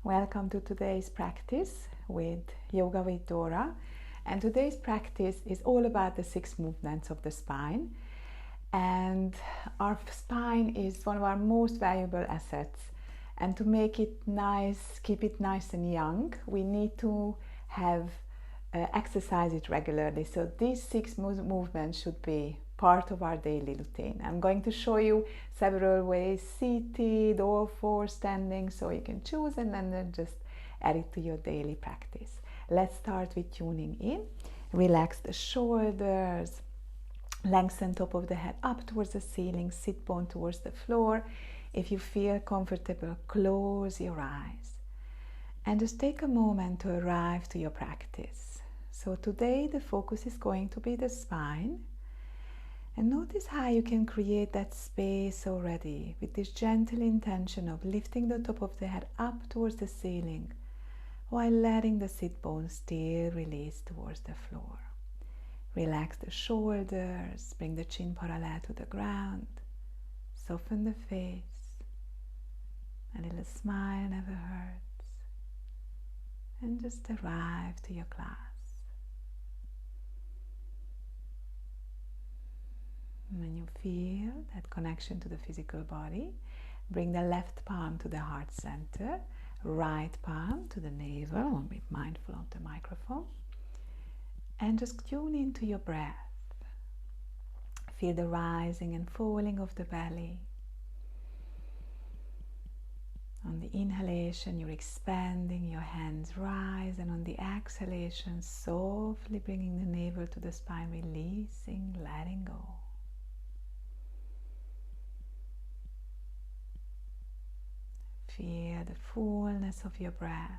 Welcome to today's practice with Yoga with Dora. And today's practice is all about the 6 movements of the spine. And our spine is one of our most valuable assets. And to make it nice, keep it nice and young, we need to have exercise it regularly. So these 6 movements should be part of our daily routine. I'm going to show you several ways, seated or for standing, so you can choose and then just add it to your daily practice. Let's start with tuning in. Relax the shoulders, lengthen top of the head up towards the ceiling, sit bone towards the floor. If you feel comfortable, close your eyes and just take a moment to arrive to your practice. So today the focus is going to be the spine. And notice how you can create that space already with this gentle intention of lifting the top of the head up towards the ceiling while letting the sit bones still release towards the floor. Relax the shoulders, bring the chin parallel to the ground, soften the face. A little smile never hurts. And just arrive to your class. When you feel that connection to the physical body, bring the left palm to the heart center, right palm to the navel, be mindful of the microphone, and just tune into your breath. Feel the rising and falling of the belly. On the inhalation, you're expanding, your hands rise, and on the exhalation, softly bringing the navel to the spine, releasing, letting go. Feel the fullness of your breath.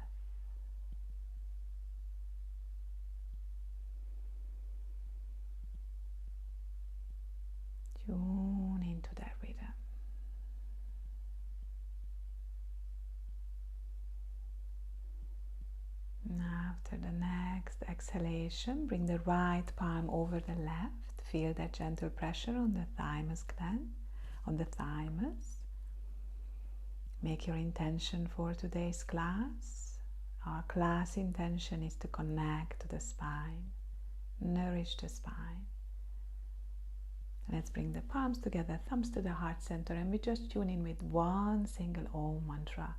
Tune into that rhythm. Now after the next exhalation, bring the right palm over the left. Feel that gentle pressure on the thymus gland, on the thymus. Make your intention for today's class. Our class intention is to connect to the spine, nourish the spine. Let's bring the palms together, thumbs to the heart center, and we just tune in with one single Om mantra.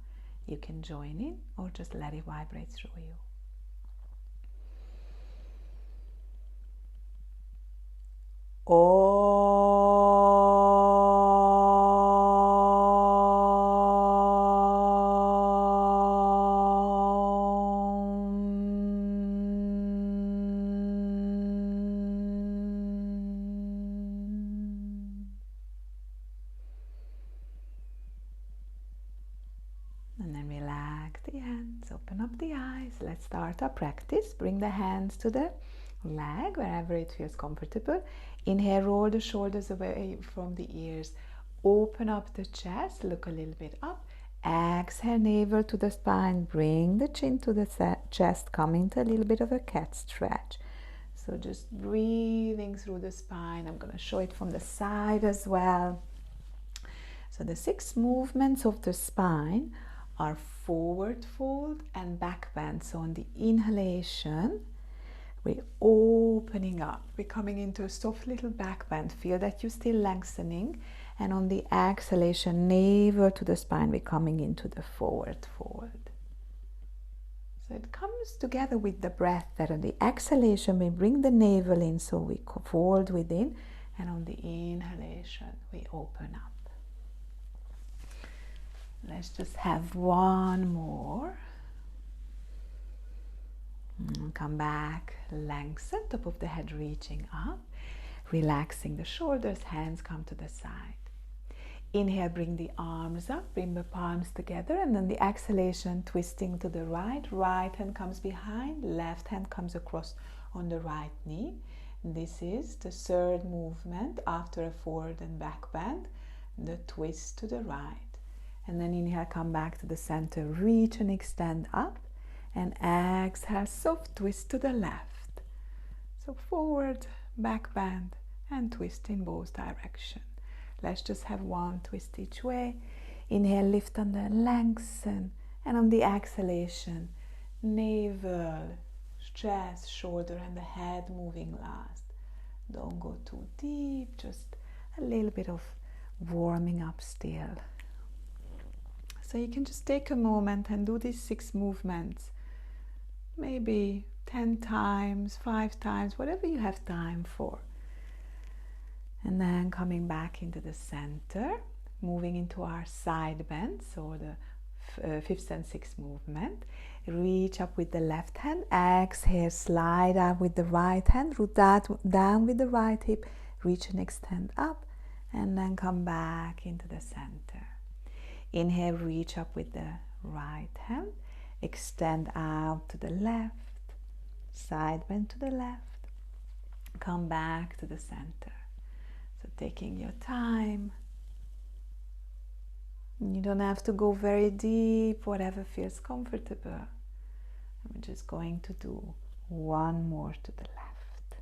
You can join in or just let it vibrate through you. And then relax the hands, open up the eyes. Let's start our practice. Bring the hands to the leg, wherever it feels comfortable. Inhale, roll the shoulders away from the ears. Open up the chest, look a little bit up. Exhale, navel to the spine. Bring the chin to the chest, come into a little bit of a cat stretch. So just breathing through the spine. I'm going to show it from the side as well. So the 6 movements of the spine are forward fold and back bend. So on the inhalation, we're opening up. We're coming into a soft little back bend. Feel that you're still lengthening. And on the exhalation, navel to the spine, we're coming into the forward fold. So it comes together with the breath that on the exhalation, we bring the navel in, so we fold within. And on the inhalation, we open up. Let's just have one more. Come back, lengthen, top of the head reaching up, relaxing the shoulders, hands come to the side. Inhale, bring the arms up, bring the palms together, and then the exhalation, twisting to the right. Right hand comes behind, left hand comes across on the right knee. This is the 3rd movement after a forward and back bend, the twist to the right. And then inhale, come back to the center, reach and extend up. And exhale, soft twist to the left. So forward, back bend, and twist in both directions. Let's just have one twist each way. Inhale, lift under, lengthen, And on the exhalation, navel, chest, shoulder and the head moving last. Don't go too deep, just a little bit of warming up still. So you can just take a moment and do these 6 movements, maybe 10 times, 5 times, whatever you have time for. And then coming back into the center, moving into our side bend, so the 5th and 6th movement. Reach up with the left hand, exhale, slide up with the right hand, root that down with the right hip, reach and extend up, and then come back into the center. Inhale, reach up with the right hand, extend out to the left, side bend to the left, come back to the center. So taking your time. You don't have to go very deep, whatever feels comfortable. I'm just going to do one more to the left.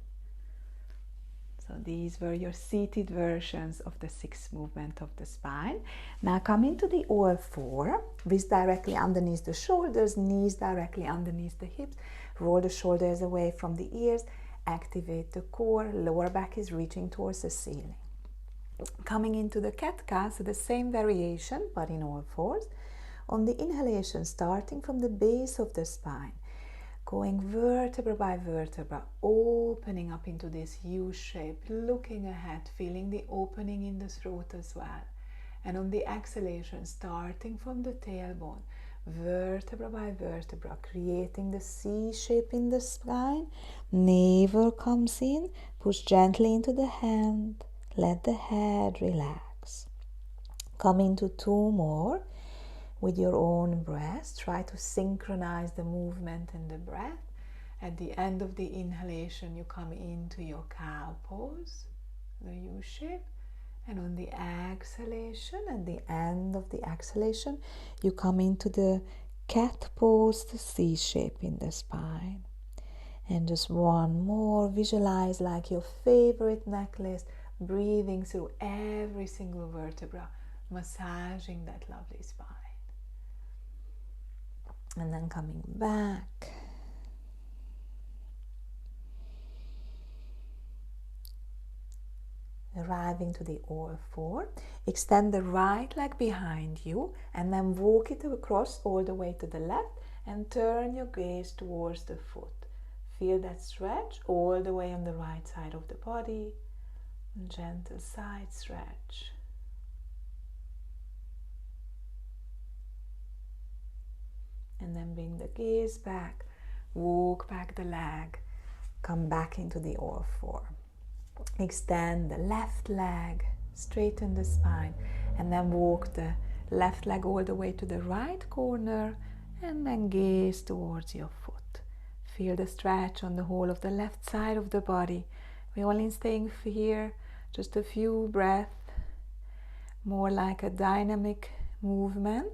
So these were your seated versions of the 6th movement of the spine. Now come into the all-4, wrists directly underneath the shoulders, knees directly underneath the hips. Roll the shoulders away from the ears, activate the core, lower back is reaching towards the ceiling. Coming into the cat-cow, so the same variation, but in all 4s. On the inhalation, starting from the base of the spine, going vertebra by vertebra, opening up into this U shape, looking ahead, feeling the opening in the throat as well. And on the exhalation, starting from the tailbone, vertebra by vertebra, creating the C shape in the spine. Navel comes in, push gently into the hand, let the head relax. Come into 2 more. With your own breath, try to synchronize the movement and the breath. At the end of the inhalation, you come into your cow pose, the U shape. And on the exhalation, at the end of the exhalation, you come into the cat pose, the C shape in the spine. And just one more, visualize like your favorite necklace, breathing through every single vertebra, massaging that lovely spine. And then coming back. Arriving to the all-4. Extend the right leg behind you and then walk it across all the way to the left and turn your gaze towards the foot. Feel that stretch all the way on the right side of the body. Gentle side stretch. And then bring the gaze back, walk back the leg, come back into the all-4. Extend the left leg, straighten the spine, and then walk the left leg all the way to the right corner, and then gaze towards your foot. Feel the stretch on the whole of the left side of the body. We're only staying here just a few breaths, more like a dynamic movement.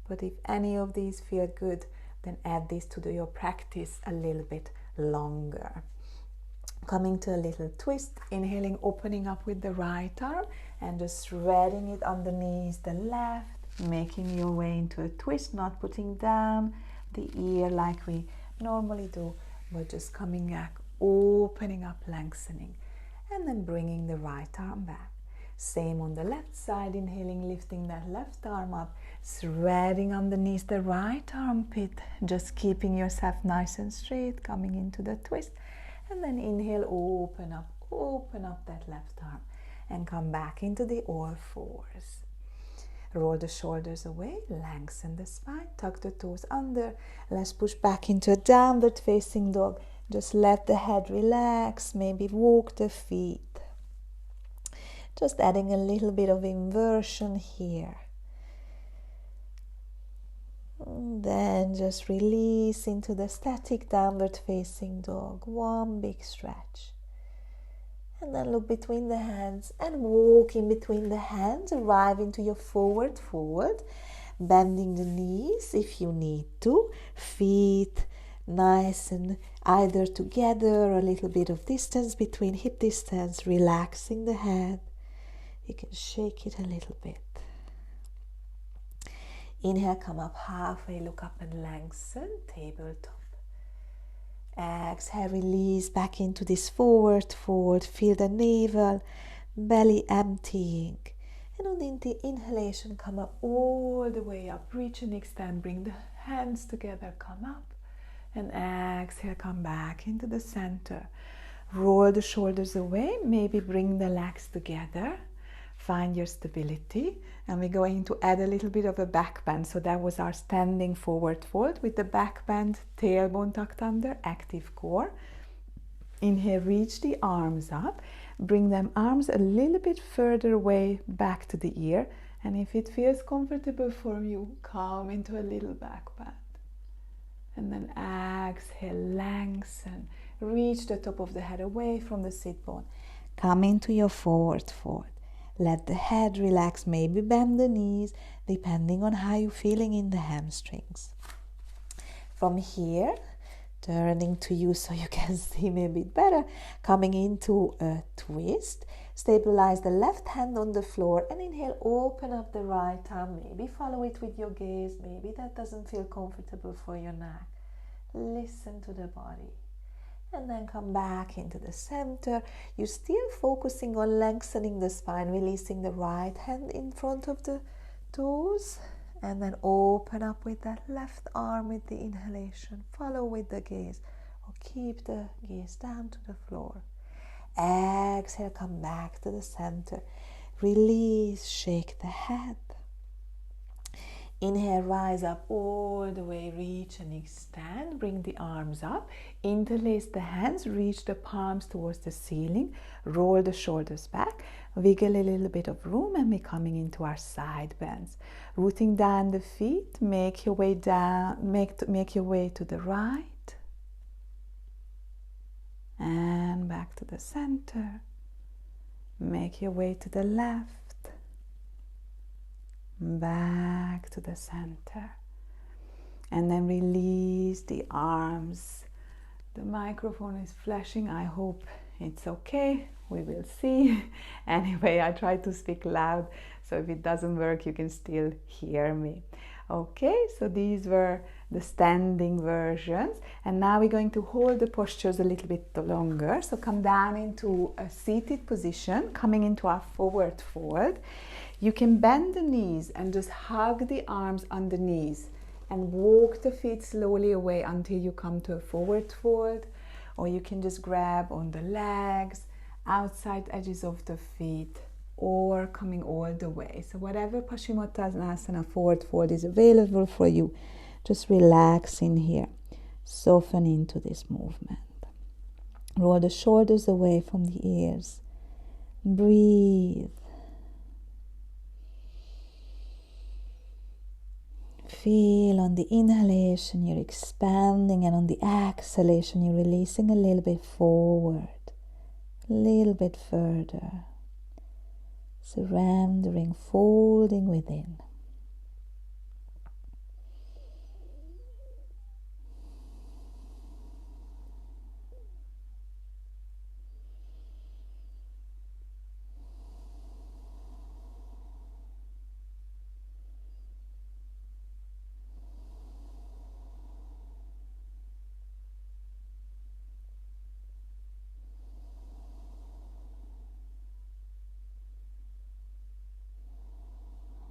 But if any of these feel good, then add this to your practice a little bit longer. Coming to a little twist, inhaling, opening up with the right arm and just threading it underneath the left, making your way into a twist, not putting down the ear like we normally do, but just coming back, opening up, lengthening, and then bringing the right arm back. Same on the left side, inhaling, lifting that left arm up, threading underneath the right armpit, just keeping yourself nice and straight, coming into the twist, and then inhale, open up that left arm, and come back into the all-4s. Roll the shoulders away, lengthen the spine, tuck the toes under. Let's push back into a downward facing dog. Just let the head relax, maybe walk the feet. Just adding a little bit of inversion here. And then just release into the static downward facing dog. One big stretch. And then look between the hands and walk in between the hands. Arrive into your forward fold. Bending the knees if you need to. Feet nice and either together or a little bit of distance between hip distance. Relaxing the head. You can shake it a little bit. Inhale, come up halfway, look up and lengthen, tabletop. Exhale, release back into this forward fold. Feel the navel, belly emptying. And on the inhalation, come up all the way up. Reach and extend, bring the hands together, come up. And exhale, come back into the center. Roll the shoulders away, maybe bring the legs together. Find your stability. And we're going to add a little bit of a back bend. So that was our standing forward fold with the back bend, tailbone tucked under, active core. Inhale, reach the arms up. Bring them arms a little bit further away back to the ear. And if it feels comfortable for you, come into a little back bend. And then exhale, lengthen. Reach the top of the head away from the sit bone. Come into your forward fold. Let the head relax, maybe bend the knees, depending on how you're feeling in the hamstrings. From here, turning to you so you can see me a bit better, coming into a twist. Stabilize the left hand on the floor and inhale, open up the right arm. Maybe follow it with your gaze. Maybe that doesn't feel comfortable for your neck. Listen to the body. And then come back into the center. You're still focusing on lengthening the spine, releasing the right hand in front of the toes. And then open up with that left arm with the inhalation. Follow with the gaze or keep the gaze down to the floor. Exhale, come back to the center. Release, shake the head. Inhale, rise up all the way, reach and extend. Bring the arms up. Interlace the hands, reach the palms towards the ceiling. Roll the shoulders back. Wiggle a little bit of room and we're coming into our side bends. Rooting down the feet, make your way down, make your way to the right. And back to the center. Make your way to the left. Back to the center. And then release the arms. The microphone is flashing. I hope it's okay. We will see. Anyway, I try to speak loud, so if it doesn't work, you can still hear me. Okay, so these were the standing versions. And now we're going to hold the postures a little bit longer. So come down into a seated position, coming into our forward fold. You can bend the knees and just hug the arms on the knees and walk the feet slowly away until you come to a forward fold, or you can just grab on the legs, outside edges of the feet, or coming all the way. So whatever Paschimottanasana forward fold is available for you, just relax in here. Soften into this movement. Roll the shoulders away from the ears. Breathe. Feel on the inhalation you're expanding, and on the exhalation you're releasing a little bit forward, a little bit further, surrendering, folding within.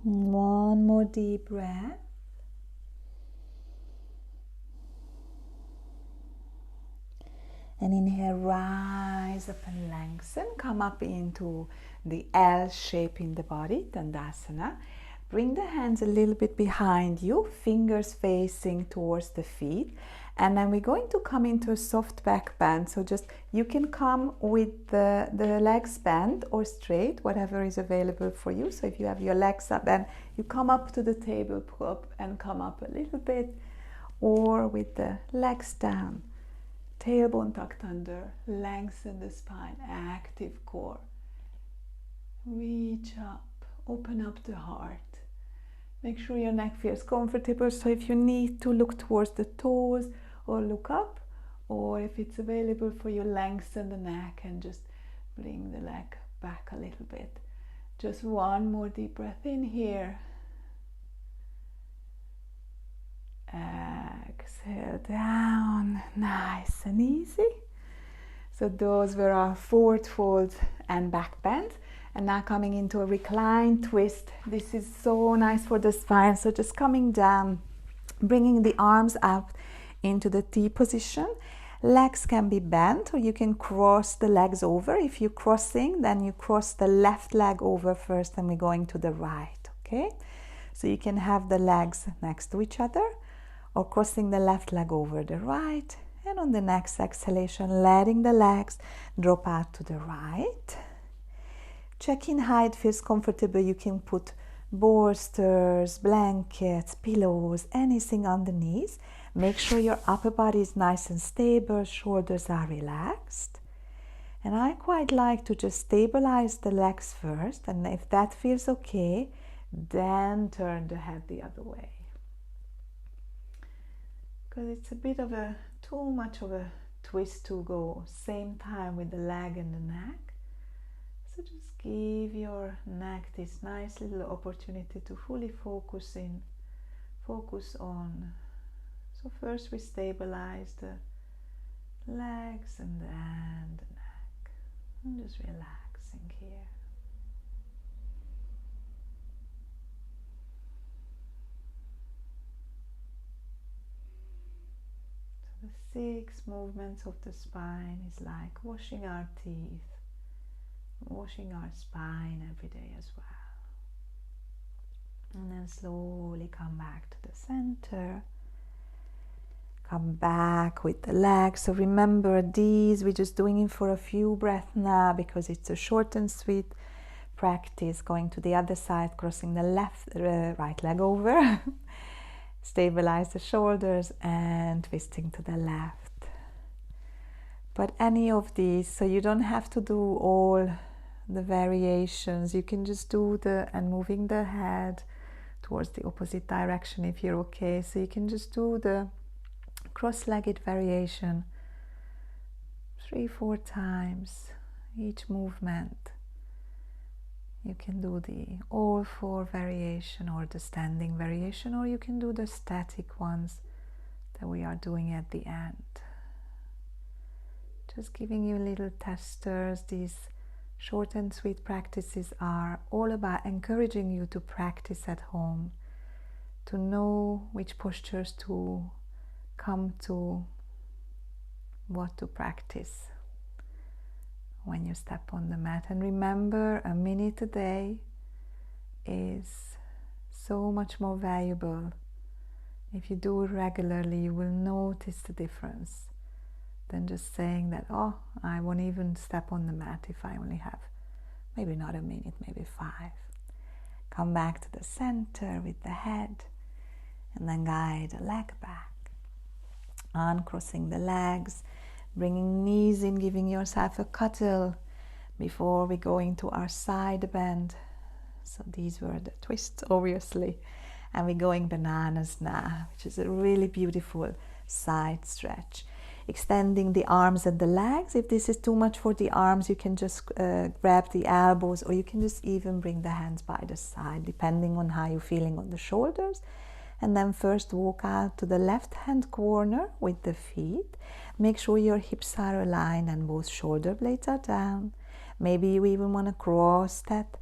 One more deep breath. And inhale, rise up and lengthen. Come up into the L shape in the body, Dandasana. Bring the hands a little bit behind you, fingers facing towards the feet. And then we're going to come into a soft back bend. So just, you can come with the legs bent or straight, whatever is available for you. So if you have your legs up, then you come up to the tabletop and come up a little bit, or with the legs down. Tailbone tucked under, lengthen the spine, active core. Reach up, open up the heart. Make sure your neck feels comfortable, so if you need to look towards the toes or look up, or if it's available for you, lengthen the neck and just bring the leg back a little bit. Just one more deep breath in here. down, nice and easy. So those were our forward fold and back bend. And now coming into a reclined twist. This is so nice for the spine. So just coming down, bringing the arms up into the T position. Legs can be bent, or you can cross the legs over. If you're crossing, then you cross the left leg over first and we're going to the right, okay? So you can have the legs next to each other, or crossing the left leg over the right, and on the next exhalation, letting the legs drop out to the right. Check in how it feels comfortable. You can put bolsters, blankets, pillows, anything underneath. Make sure your upper body is nice and stable, shoulders are relaxed. And I quite like to just stabilize the legs first, and if that feels okay, then turn the head the other way. Because it's a bit of a too much of a twist to go same time with the leg and the neck. So just give your neck this nice little opportunity to fully focus on. So first we stabilize the legs and then the neck. I'm just relaxing here. So the 6 movements of the spine is like washing our teeth, washing our spine every day as well. And then slowly come back to the center. Come back with the legs. So remember these, we're just doing it for a few breaths now because it's a short and sweet practice. Going to the other side, crossing the right leg over. Stabilize the shoulders and twisting to the left. But any of these, so you don't have to do all the variations. You can just do and moving the head towards the opposite direction if you're okay. So you can just do the cross-legged variation 3-4 times each movement. You can do the all 4 variation or the standing variation, or you can do the static ones that we are doing at the end. Just giving you little testers. These short and sweet practices are all about encouraging you to practice at home, to know which postures to come to, what to practice when you step on the mat. And remember, a minute a day is so much more valuable. If you do it regularly, you will notice the difference than just saying that, oh, I won't even step on the mat if I only have maybe not a minute, maybe 5. Come back to the center with the head, and then guide the leg back. Uncrossing the legs, bringing knees in, giving yourself a cuddle before we go into our side bend. So these were the twists, obviously. And we're going bananas now, which is a really beautiful side stretch. Extending the arms and the legs. If this is too much for the arms, you can just grab the elbows, or you can just even bring the hands by the side, depending on how you're feeling on the shoulders. And then first walk out to the left hand corner with the feet. Make sure your hips are aligned and both shoulder blades are down. Maybe you even want to cross that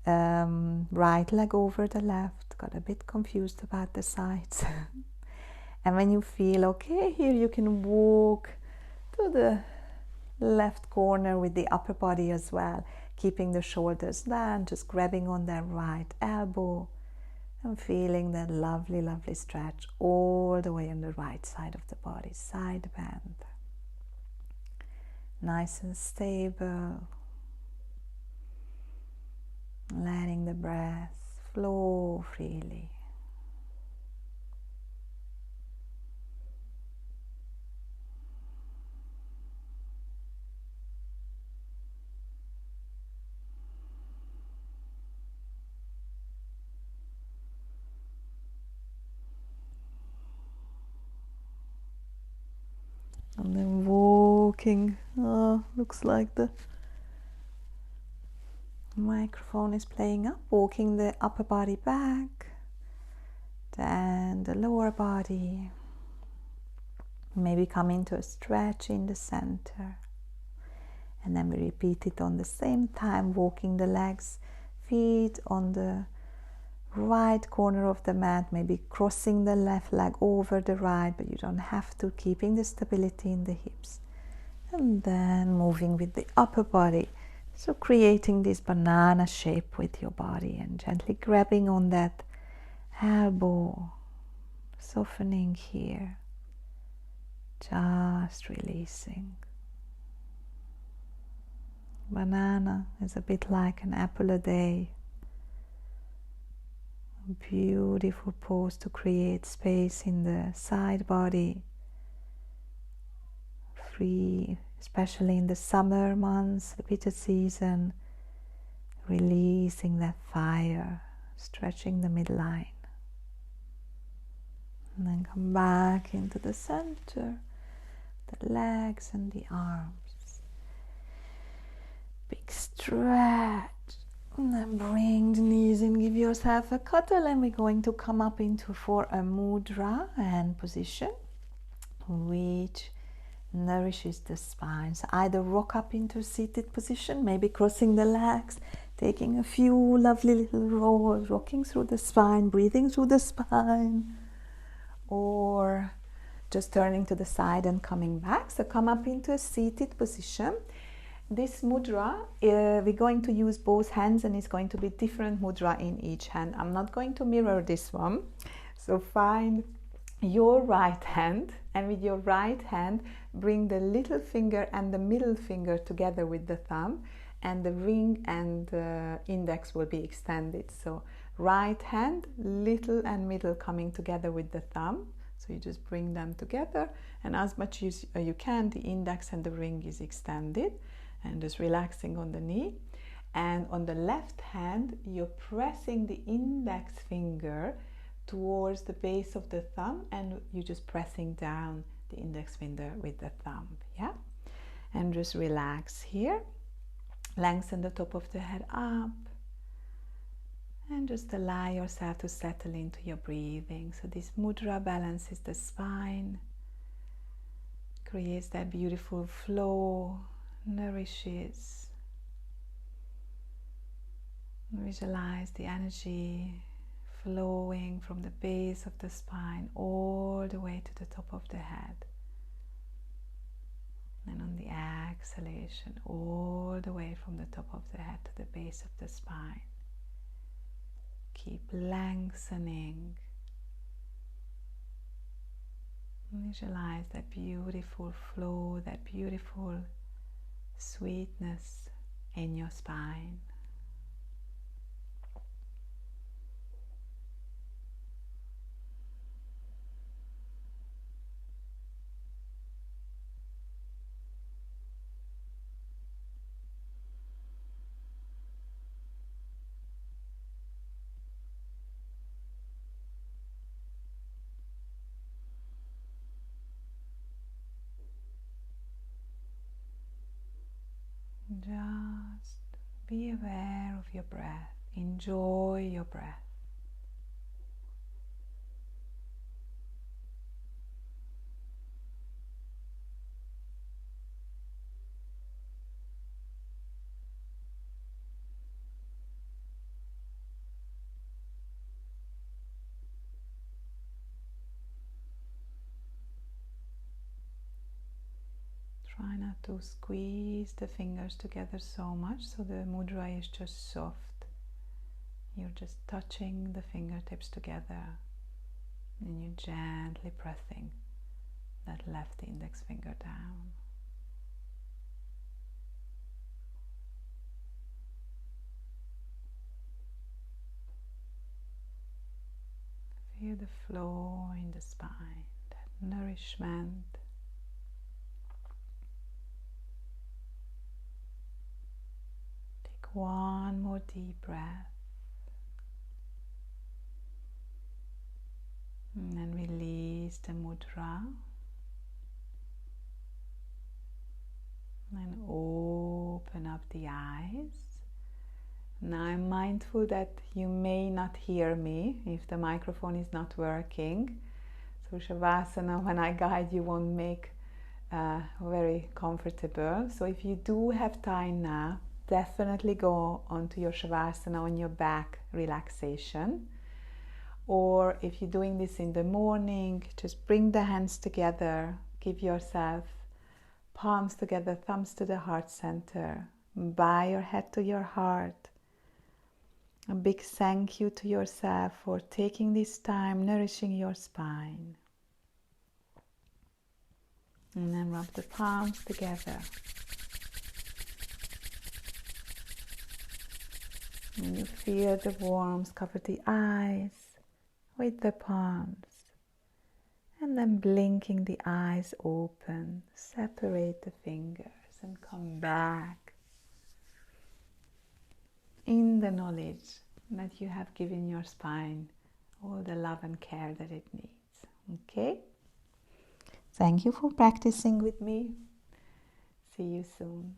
right leg over the left. Got a bit confused about the sides. And when you feel okay here, you can walk to the left corner with the upper body as well, keeping the shoulders down, just grabbing on that right elbow and feeling that lovely, lovely stretch all the way on the right side of the body, side bend. Nice and stable. Letting the breath flow freely. And then walking, looks like the microphone is playing up, walking the upper body back, then the lower body, Maybe come into a stretch in the center. And then we repeat it on the same time, walking the legs, feet on the right corner of the mat, maybe crossing the left leg over the right, but you don't have to, keeping the stability in the hips. And then moving with the upper body. So creating this banana shape with your body and gently grabbing on that elbow, softening here, just releasing. Banana is a bit like an apple a day. A beautiful pose to create space in the side body. Free, especially in the summer months, the bitter season, releasing that fire, stretching the midline. And then come back into the center, the legs and the arms. Big stretch. And then bring the knees in, give yourself a cuddle, and we're going to come up for a mudra and position, which nourishes the spine. So either rock up into seated position, maybe crossing the legs, taking a few lovely little rolls, rocking through the spine, breathing through the spine, or just turning to the side and coming back. So come up into a seated position. This mudra, we're going to use both hands, and it's going to be different mudra in each hand. I'm not going to mirror this one. So find your right hand, and with your right hand, bring the little finger and the middle finger together with the thumb, and the ring and the index will be extended. So right hand, little and middle coming together with the thumb. So you just bring them together, and as much as you can, the index and the ring is extended. And just relaxing on the knee. And on the left hand, you're pressing the index finger towards the base of the thumb, and you're just pressing down the index finger with the thumb. Yeah? And just relax here. Lengthen the top of the head up. And just allow yourself to settle into your breathing. So this mudra balances the spine, creates that beautiful flow, nourishes. Visualize the energy flowing from the base of the spine all the way to the top of the head. And on the exhalation, all the way from the top of the head to the base of the spine. Keep lengthening. Visualize that beautiful flow, that beautiful sweetness in your spine. Just be aware of your breath. Enjoy your breath. Try not to squeeze the fingers together so much, so the mudra is just soft. You're just touching the fingertips together, and you're gently pressing that left index finger down. Feel the flow in the spine, that nourishment. One more deep breath, and then release the mudra, and open up the eyes. Now I'm mindful that you may not hear me if the microphone is not working, So Shavasana, when I guide you, won't make very comfortable. So if you do have time now, definitely go onto your Shavasana on your back relaxation. Or if you're doing this in the morning, just bring the hands together, give yourself palms together, thumbs to the heart center, bow your head to your heart. A big thank you to yourself for taking this time, nourishing your spine. And then rub the palms together. And you feel the warmth cover the eyes with the palms. And then blinking the eyes open, separate the fingers and come back in the knowledge that you have given your spine all the love and care that it needs. Okay? Thank you for practicing with me. See you soon.